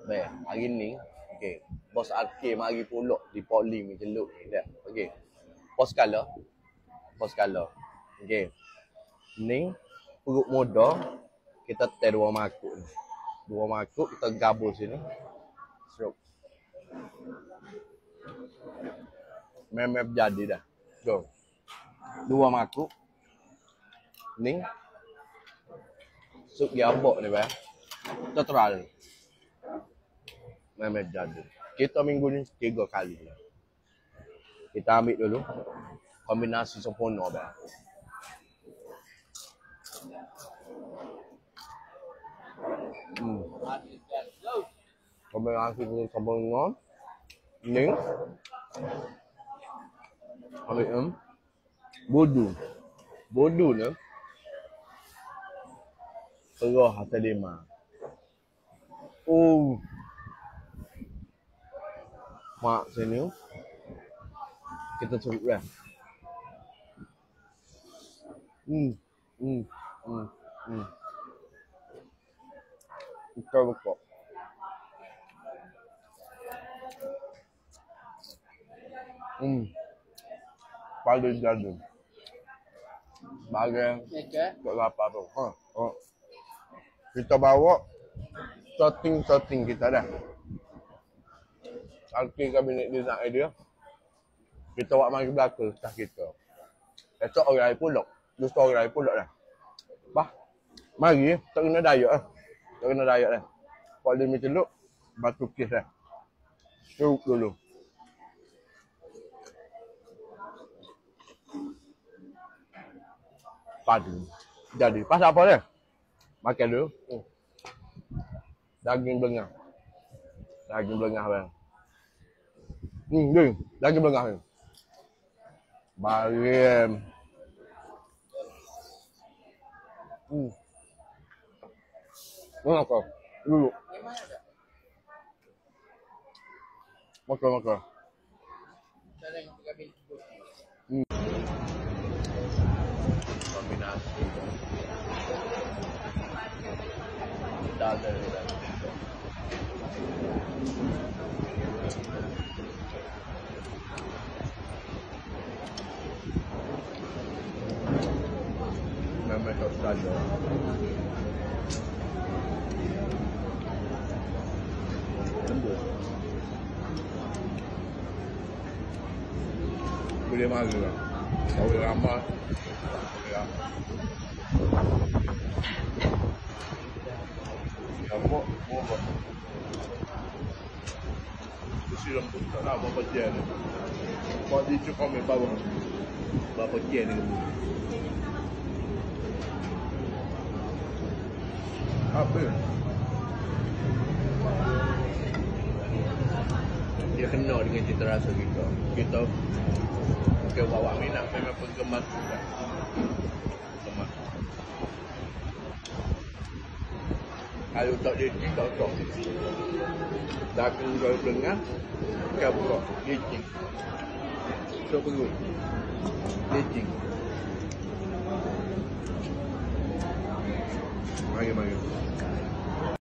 Baik, hari ni, okey, bos Arke mari pulak di Poli ni celuk ni dah. Okey. Pos kala. Okey. Ni perut muda kita teh dua makuk ni. Dua makuk kita gabung sini. Seruk. Memang jadi dah. Go. Dua makuk. Ni sup gabok ni bah. Total. Memang jadi. Kita minggu ni 3 kali. Kita ambil dulu kombinasi sempurna bah. Kombinasi sempurna. Ni ambil bodu ni terus hati lima. Mak sini kita cukup dah. Kita buka. Paling jadi. Bagai tak apa tu. Kita bawa setting kita dah. Alki kabinet design dia. Kita buat mari belakang staf kita. Esok orang lain pulak. Lusa orang lain pulak dah. Bah. Mari tak kena dayak ah. Tak kena dayak dah. Kalau dia celuk batu kes dah. Seruk dulu. Padu. Jadi pasal apa dia? Makan dulu. Daging belengah. Daging belengah bang. Daging belengah ni. Barim. Mana kau? Dulu. Makan. Kombinasi. Daging. Memang tak saja. Boleh malu lah. Boleh ramah. Apa? Mesti lembut tak nak berapa jam ni. Kalau dia cukup ambil berapa jam ni. Apa? Dia kena dengan cita rasa kita. Kita bawa minat memang penggemar juga. Penggemar. Kalau tak licin, tak sok. Daging kalau belengah, kau buka licin. So perut. Licin. Mari.